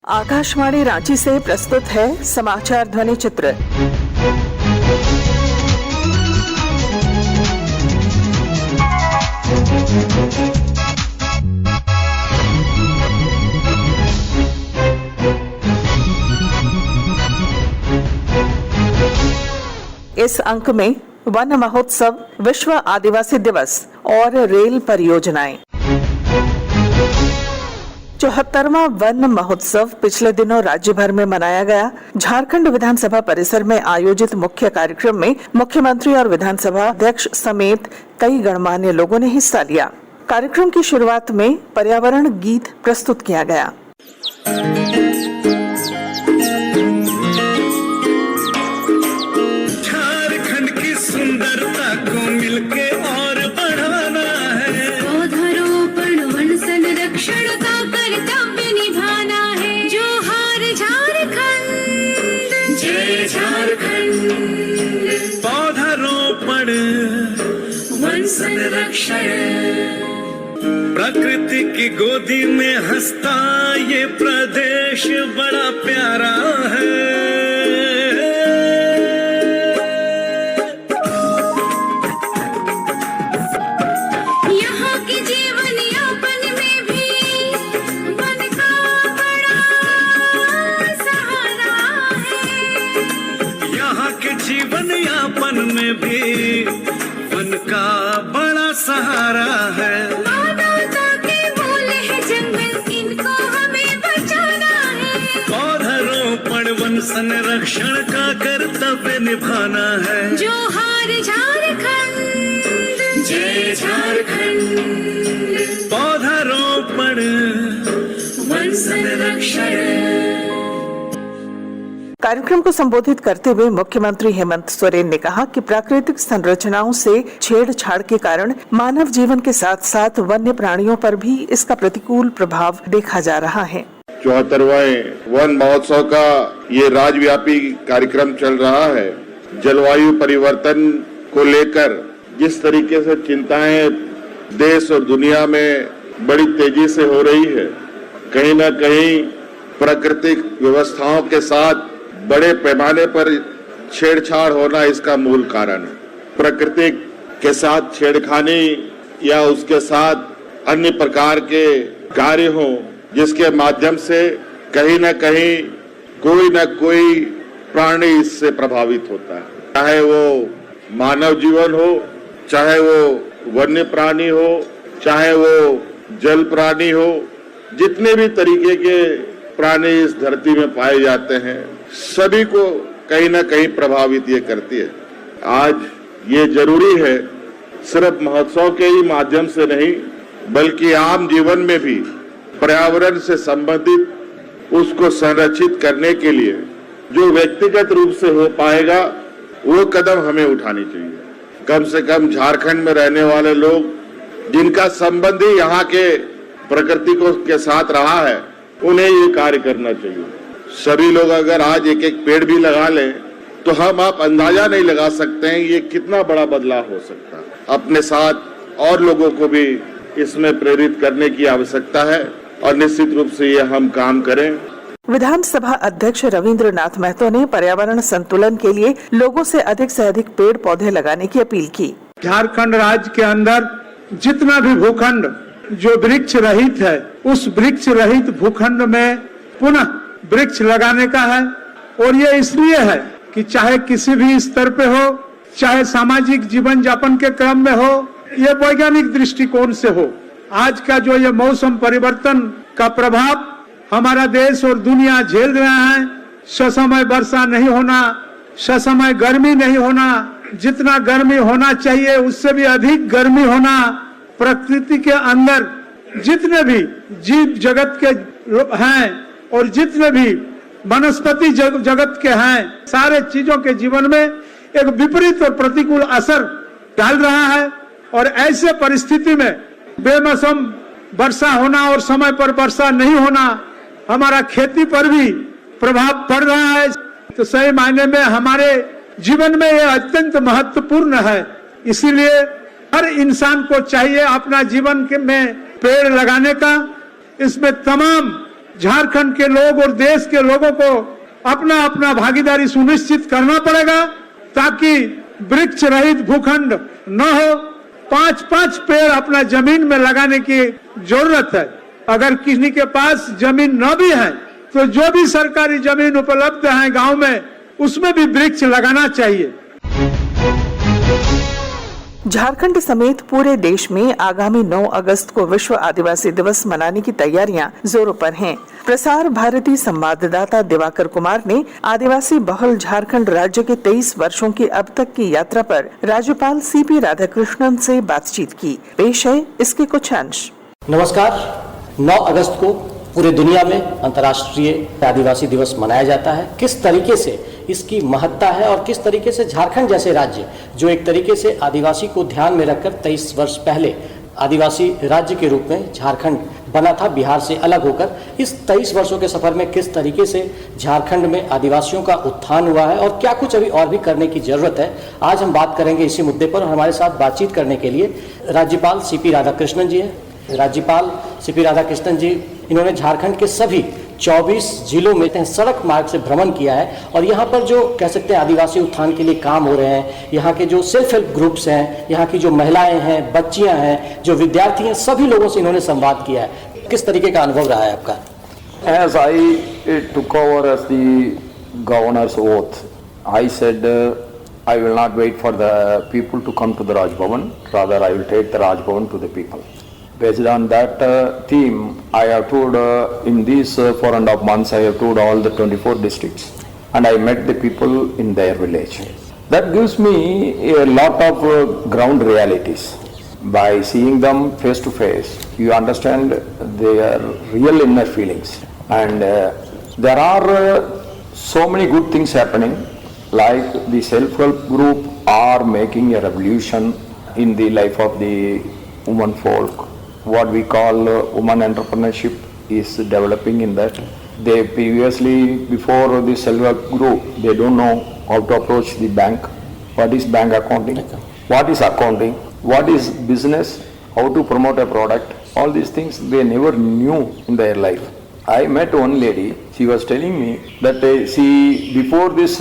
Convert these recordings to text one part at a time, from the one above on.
आकाशवाणी रांची से प्रस्तुत है समाचार ध्वनि चित्र। इस अंक में वन महोत्सव, विश्व आदिवासी दिवस और रेल परियोजनाएं। 74वां वन महोत्सव पिछले दिनों राज्य भर में मनाया गया। झारखंड विधानसभा परिसर में आयोजित मुख्य कार्यक्रम में मुख्यमंत्री और विधानसभा अध्यक्ष समेत कई गणमान्य लोगों ने हिस्सा लिया। कार्यक्रम की शुरुआत में पर्यावरण गीत प्रस्तुत किया गया। झारखंड की सुंदरता को मिलके और बढ़ाना है। पौधारोपण, वन संरक्षण का कर्तव्य निभाना है। जोहार झारखंड, जय झारखंड। पौधारोपण, वन संरक्षण, प्रकृति की गोदी में हंसता ये प्रदेश बड़ा प्यारा है। यहाँ के जीवन यापन में भी वन का बड़ा सहारा है। यहाँ के जीवन यापन में भी वन का बड़ा सहारा है। संरक्षण का कर्तव्य निभाना है। जोहार झारखंड, जय झारखंड। पौधारोपण, वन संरक्षण। कार्यक्रम को संबोधित करते हुए मुख्यमंत्री हेमंत सोरेन ने कहा कि प्राकृतिक संरचनाओं से छेड़छाड़ के कारण मानव जीवन के साथ साथ वन्य प्राणियों पर भी इसका प्रतिकूल प्रभाव देखा जा रहा है। 74वें वन महोत्सव का ये राज्यव्यापी कार्यक्रम चल रहा है। जलवायु परिवर्तन को लेकर जिस तरीके से चिंताएं देश और दुनिया में बड़ी तेजी से हो रही है, कहीं न कहीं प्राकृतिक व्यवस्थाओं के साथ बड़े पैमाने पर छेड़छाड़ होना इसका मूल कारण है। प्रकृति के साथ छेड़खानी या उसके साथ अन्य प्रकार के कार्य हों जिसके माध्यम से कहीं न कहीं कोई न कोई प्राणी इससे प्रभावित होता है, चाहे वो मानव जीवन हो, चाहे वो वन्य प्राणी हो, चाहे वो जल प्राणी हो। जितने भी तरीके के प्राणी इस धरती में पाए जाते हैं, सभी को कहीं न कहीं प्रभावित ये करती है। आज ये जरूरी है सिर्फ महोत्सव के ही माध्यम से नहीं, बल्कि आम जीवन में भी पर्यावरण से संबंधित उसको संरक्षित करने के लिए जो व्यक्तिगत रूप से हो पाएगा वो कदम हमें उठानी चाहिए। कम से कम झारखंड में रहने वाले लोग जिनका संबंध ही यहाँ के प्रकृति को के साथ रहा है, उन्हें ये कार्य करना चाहिए। सभी लोग अगर आज एक एक पेड़ भी लगा लें तो हम आप अंदाजा नहीं लगा सकते हैं ये कितना बड़ा बदलाव हो सकता है। अपने साथ और लोगों को भी इसमें प्रेरित करने की आवश्यकता है और निश्चित रूप से ये हम काम करें। विधानसभा अध्यक्ष रविंद्र नाथ महतो ने पर्यावरण संतुलन के लिए लोगों से अधिक पेड़ पौधे लगाने की अपील की। झारखंड राज्य के अंदर जितना भी भूखंड जो वृक्ष रहित है, उस वृक्ष रहित भूखंड में पुनः वृक्ष लगाने का है। और ये इसलिए है कि चाहे किसी भी स्तर पे हो, चाहे सामाजिक जीवन यापन के क्रम में हो, ये वैज्ञानिक दृष्टिकोण से हो, आज का जो ये मौसम परिवर्तन का प्रभाव हमारा देश और दुनिया झेल रहे हैं। ससमय वर्षा नहीं होना, ससमय गर्मी नहीं होना, जितना गर्मी होना चाहिए उससे भी अधिक गर्मी होना, प्रकृति के अंदर जितने भी जीव जगत के हैं और जितने भी वनस्पति जगत के हैं, सारे चीजों के जीवन में एक विपरीत और प्रतिकूल असर डाल रहा है। और ऐसे परिस्थिति में बेमौसम वर्षा होना और समय पर वर्षा नहीं होना हमारा खेती पर भी प्रभाव पड़ रहा है। तो सही मायने में हमारे जीवन में ये अत्यंत महत्वपूर्ण है। इसीलिए हर इंसान को चाहिए अपना जीवन में पेड़ लगाने का। इसमें तमाम झारखंड के लोग और देश के लोगों को अपना अपना भागीदारी सुनिश्चित करना पड़ेगा ताकि वृक्ष रहित भूखंड न हो। 5-5 पेड़ अपना जमीन में लगाने की जरूरत है। अगर किसी के पास जमीन न भी है तो जो भी सरकारी जमीन उपलब्ध है गांव में, उसमें भी वृक्ष लगाना चाहिए। झारखंड समेत पूरे देश में आगामी 9 अगस्त को विश्व आदिवासी दिवस मनाने की तैयारियां जोरों पर हैं। प्रसार भारती संवाददाता दिवाकर कुमार ने आदिवासी बहुल झारखंड राज्य के 23 वर्षों की अब तक की यात्रा पर राज्यपाल सीपी राधाकृष्णन से बातचीत की। पेश है इसके कुछ अंश। नमस्कार। 9 अगस्त को पूरे दुनिया में अंतर्राष्ट्रीय आदिवासी दिवस मनाया जाता है। किस तरीके से इसकी महत्ता है और किस तरीके से झारखंड जैसे राज्य, जो एक तरीके से आदिवासी को ध्यान में रखकर 23 वर्ष पहले आदिवासी राज्य के रूप में झारखंड बना था बिहार से अलग होकर, इस 23 वर्षों के सफर में किस तरीके से झारखंड में आदिवासियों का उत्थान हुआ है और क्या कुछ अभी और भी करने की जरूरत है, आज हम बात करेंगे इसी मुद्दे पर। हमारे साथ बातचीत करने के लिए राज्यपाल सीपी राधाकृष्णन जी हैं। राज्यपाल सीपी राधाकृष्णन जी, इन्होंने झारखंड के सभी 24 जिलों में सड़क मार्ग से भ्रमण किया है और यहाँ पर जो कह सकते हैं आदिवासी उत्थान के लिए काम हो रहे हैं, यहाँ के जो सेल्फ हेल्प ग्रुप्स हैं, यहाँ की जो महिलाएं हैं, बच्चियां हैं, जो विद्यार्थी हैं, सभी लोगों से इन्होंने संवाद किया है। किस तरीके का अनुभव रहा है आपका? As I took over as the governor's oath, I said I will not wait for the people to come to the Raj Bhavan, rather I will take the Raj Bhavan to the people. Based on that theme, I have toured in these 4.5 months, I have toured all the 24 districts and I met the people in their village. That gives me a lot of ground realities. By seeing them face to face, you understand their real inner feelings. And there are so many good things happening, like the self-help group are making a revolution in the life of the women folk. What we call woman entrepreneurship is developing in that. They previously, before the self-help group, they don't know how to approach the bank. What is bank accounting? What is accounting? What is business? How to promote a product? All these things they never knew in their life. I met one lady, she was telling me that she, before this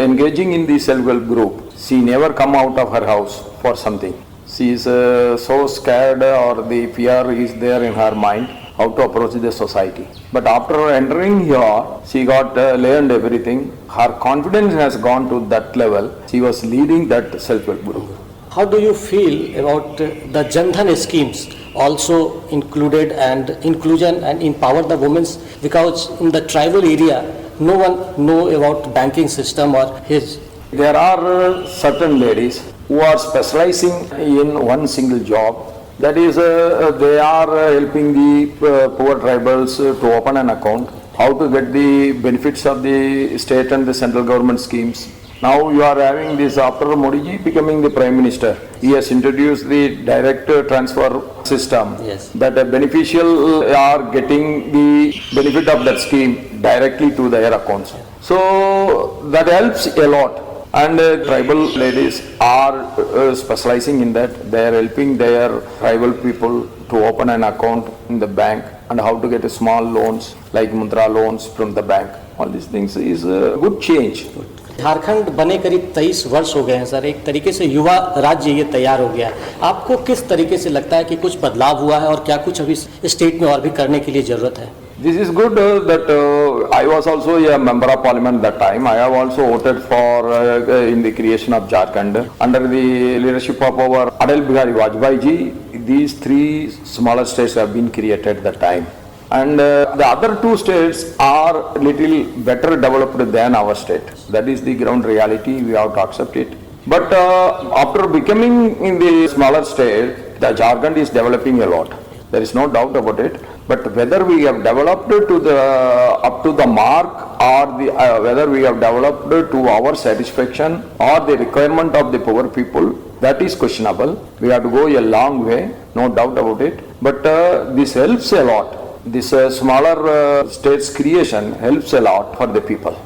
engaging in the self-help group, she never come out of her house for something. She is so scared or the fear is there in her mind how to approach the society. But after entering here, she got learned everything. Her confidence has gone to that level. She was leading that self-help group. How do you feel about the Jan Dhan schemes also included and inclusion and empower the women, because in the tribal area no one know about banking system or his. There are certain ladies who are specializing in one single job. That is, they are helping the poor tribals to open an account, how to get the benefits of the state and the central government schemes. Now you are having this, after Modi ji becoming the Prime Minister, he has introduced the direct transfer system. Yes. That a beneficial are getting the benefit of that scheme directly to their accounts. So that helps a lot. And tribal ladies are specializing in that. They are helping their tribal people to open an account in the bank and how to get a small loans like Mudra loans from the bank. All these things is a good change. Jharkhand बने करीब 23 वर्ष हो गए हैं sir, एक तरीके से युवा राज्य ये तैयार हो गया है। आपको किस तरीके से लगता है कि कुछ बदलाव हुआ है और क्या कुछ अभी स्टेट में और भी करने के लिए जरूरत है? This is good that I was also a member of parliament that time. I have also voted for in the creation of Jharkhand under the leadership of our Atal Bihari Vajpayee ji. These 3 smaller states have been created that time, and the other 2 states are little better developed than our state. That is the ground reality. We have to accept it. But after becoming in the smaller state, the Jharkhand is developing a lot. There is no doubt about it. But whether we have developed to the up to the mark or the whether we have developed to our satisfaction or the requirement of the poor people, that is questionable. We have to go a long way, no doubt about it. But this helps a lot. This smaller states creation helps a lot for the people.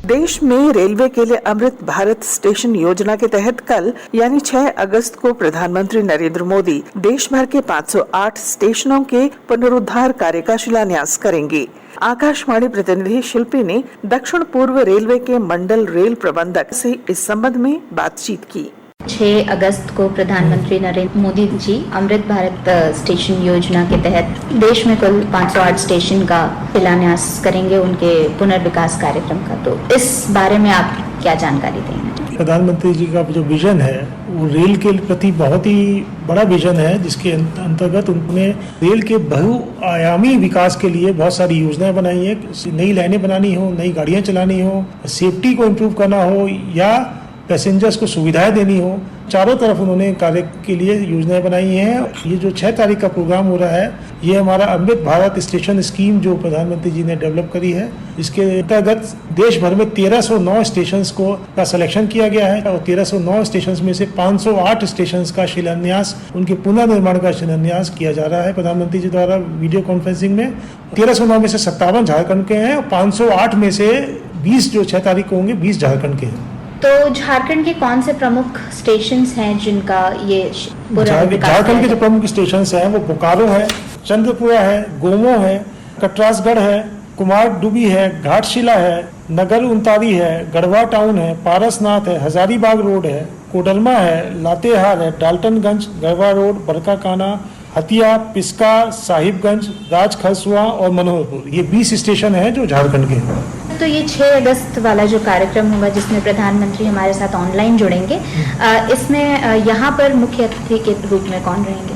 देश में railway के लिए Amrit Bharat station योजना के तहत कल यानी 6 अगस्त को प्रधानमंत्री नरेंद्र मोदी देश भर के 508 स्टेशनों के पुनरुद्धार कार्य का शिलान्यास करेंगे। आकाशवाणी प्रतिनिधि शिल्पी ने दक्षिण पूर्व रेलवे के मंडल रेल प्रबंधक से इस संबंध में बातचीत की। 6 अगस्त को प्रधानमंत्री नरेंद्र मोदी जी अमृत भारत स्टेशन योजना के तहत देश में कुल 508 स्टेशन का शिलान्यास करेंगे, उनके पुनर्विकास कार्यक्रम का। तो इस बारे में आप क्या जानकारी देंगे? प्रधानमंत्री जी का जो विजन है वो रेल के प्रति बहुत ही बड़ा विजन है, जिसके अंतर्गत उन्होंने रेल के बहुआयामी विकास के लिए बहुत सारी योजनाएं बनाई है। नई लाइनें बनानी हो, नई गाड़ियां चलानी हो, सेफ्टी को इम्प्रूव करना हो या पैसेंजर्स को सुविधाएं देनी हो, चारों तरफ उन्होंने कार्य के लिए योजनाएं बनाई हैं। ये जो 6 तारीख का प्रोग्राम हो रहा है, ये हमारा अमृत भारत स्टेशन स्कीम जो प्रधानमंत्री जी ने डेवलप करी है, इसके अंतर्गत देश भर में 1309 स्टेशंस का सिलेक्शन किया गया है और 1309 स्टेशंस में से 508 स्टेशंस का शिलान्यास, उनके पुनर्निर्माण का शिलान्यास किया जा रहा है प्रधानमंत्री जी द्वारा वीडियो कॉन्फ्रेंसिंग में। 1309 में से 57 झारखंड के हैं और 508 में से 20 जो 6 तारीख को होंगे 20 झारखंड के हैं। तो झारखंड के कौन से प्रमुख स्टेशंस हैं जिनका ये झारखंड के जो प्रमुख स्टेशंस हैं वो बोकारो है, चंद्रपुरा है, गोमो है, कटरासगढ़ है, कुमारडुबी है, घाटशिला है, नगर उंतारी है, गढ़वा टाउन है, पारसनाथ है, हजारीबाग रोड है, कोडरमा है, लातेहार है, डाल्टनगंज, गढ़वा रोड, बरकाकाना, हतिया, पिस्का, साहिबगंज, राजखसुआ और मनोहरपुर। ये 20 स्टेशन है जो झारखंड के हैं। तो ये 6 अगस्त वाला जो कार्यक्रम होगा जिसमें प्रधानमंत्री हमारे साथ ऑनलाइन जुड़ेंगे, इसमें यहाँ पर मुख्य अतिथि के रूप में कौन रहेंगे?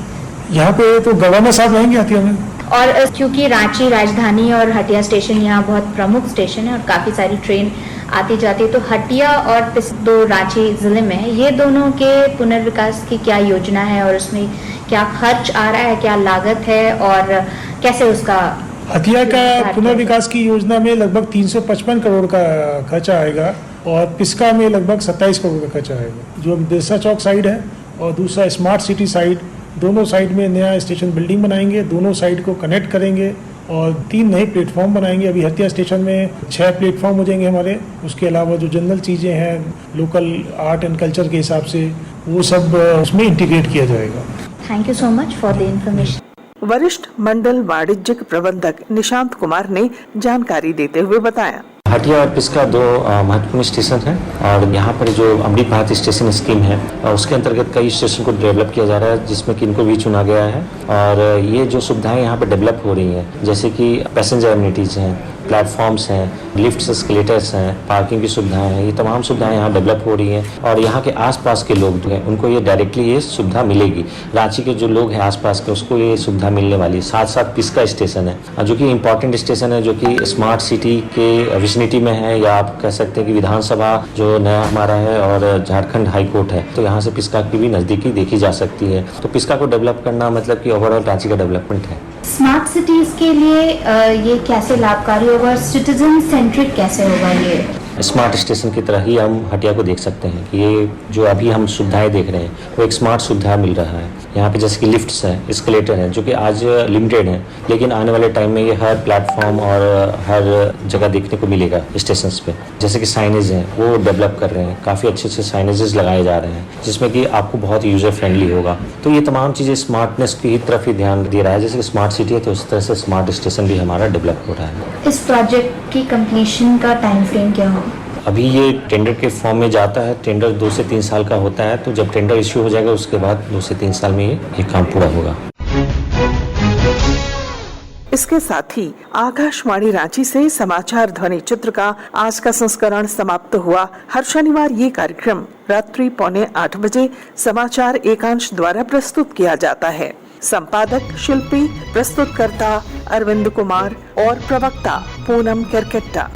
यहाँ पे तो गवर्नर साहब रहेंगे हतिया में। और क्योंकि रांची राजधानी और हटिया स्टेशन यहाँ बहुत प्रमुख स्टेशन है और काफी सारी ट्रेन आती जाती है, तो हटिया और दो रांची जिले में ये दोनों के पुनर्विकास की क्या योजना है और उसमें क्या खर्च आ रहा है, क्या लागत है और कैसे उसका? हतिया का पुनर्विकास की योजना में लगभग 355 करोड़ का खर्चा आएगा और पिस्का में लगभग 27 करोड़ का खर्चा आएगा। जो बिरसा चौक साइड है और दूसरा स्मार्ट सिटी साइड, दोनों साइड में नया स्टेशन बिल्डिंग बनाएंगे, दोनों साइड को कनेक्ट करेंगे और 3 नए प्लेटफॉर्म बनाएंगे। अभी हतिया स्टेशन में 6 प्लेटफॉर्म हो जाएंगे हमारे। उसके अलावा जो जनरल चीज़ें हैं लोकल आर्ट एंड कल्चर के हिसाब से वो सब उसमें इंटीग्रेट किया जाएगा। Thank you so much for the information. वरिष्ठ मंडल वाणिज्यिक प्रबंधक निशांत कुमार ने जानकारी देते हुए बताया। हटिया और पिस्का 2 महत्वपूर्ण स्टेशन हैं और यहाँ पर जो अमृत भारत स्टेशन स्कीम है उसके अंतर्गत कई स्टेशन को डेवलप किया जा रहा है, जिसमें कि इनको भी चुना गया है। और ये जो सुविधाएं यहाँ पर डेवलप हो रही हैं, जैसे कि पैसेंजर एमिनिटीज़ हैं, प्लेटफॉर्म्स हैं, लिफ्ट्स, एस्केलेटर्स हैं, पार्किंग की सुविधाएं हैं, ये तमाम सुविधाएं यहाँ डेवलप हो रही हैं और यहाँ के आसपास के लोग जो हैं उनको ये डायरेक्टली ये सुविधा मिलेगी। रांची के जो लोग हैं आसपास के उसको ये सुविधा मिलने वाली है। साथ साथ पिस्का स्टेशन है जो कि इम्पॉर्टेंट स्टेशन है, जो कि स्मार्ट सिटी के विसिनिटी में है, या आप कह सकते हैं कि विधानसभा जो नया हमारा है और झारखंड हाई कोर्ट है, तो यहाँ से पिस्का की भी नज़दीकी देखी जा सकती है। तो पिस्का को डेवलप करना मतलब कि ओवरऑल रांची का डेवलपमेंट है। स्मार्ट सिटीज के लिए ये कैसे लाभकारी होगा, सिटीजन सेंट्रिक कैसे होगा? ये स्मार्ट स्टेशन की तरह ही हम हटिया को देख सकते हैं कि ये जो अभी हम सुविधाएं देख रहे हैं वो एक स्मार्ट सुविधा मिल रहा है। यहाँ पे जैसे कि लिफ्ट्स हैं, एस्केलेटर हैं, जो कि आज लिमिटेड हैं, लेकिन आने वाले टाइम में ये हर प्लेटफॉर्म और हर जगह देखने को मिलेगा स्टेशंस पे। जैसे कि साइनेज हैं वो डेवलप कर रहे हैं, काफ़ी अच्छे अच्छे साइनेजेस लगाए जा रहे हैं जिसमें कि आपको बहुत यूजर फ्रेंडली होगा। तो ये तमाम चीज़ें स्मार्टनेस की ही तरफ ही ध्यान दे रहा है। जैसे कि स्मार्ट सिटी है तो उस तरह से स्मार्ट स्टेशन भी हमारा डेवलप हो रहा है। इस प्रोजेक्ट की कंप्लीशन का टाइम फ्रेम क्या होगा? अभी ये टेंडर के फॉर्म में जाता है। टेंडर 2 से 3 साल का होता है, तो जब टेंडर इश्यू हो जाएगा उसके बाद 2 से 3 साल में ये काम पूरा होगा। इसके साथ ही आकाशवाणी रांची से समाचार ध्वनि चित्र का आज का संस्करण समाप्त हुआ। हर शनिवार ये कार्यक्रम रात्रि 7:45 बजे समाचार एकांश द्वारा प्रस्तुत किया जाता है। संपादक शिल्पी, प्रस्तुतकर्ता अरविंद कुमार और प्रवक्ता पूनम केरकेट्टा।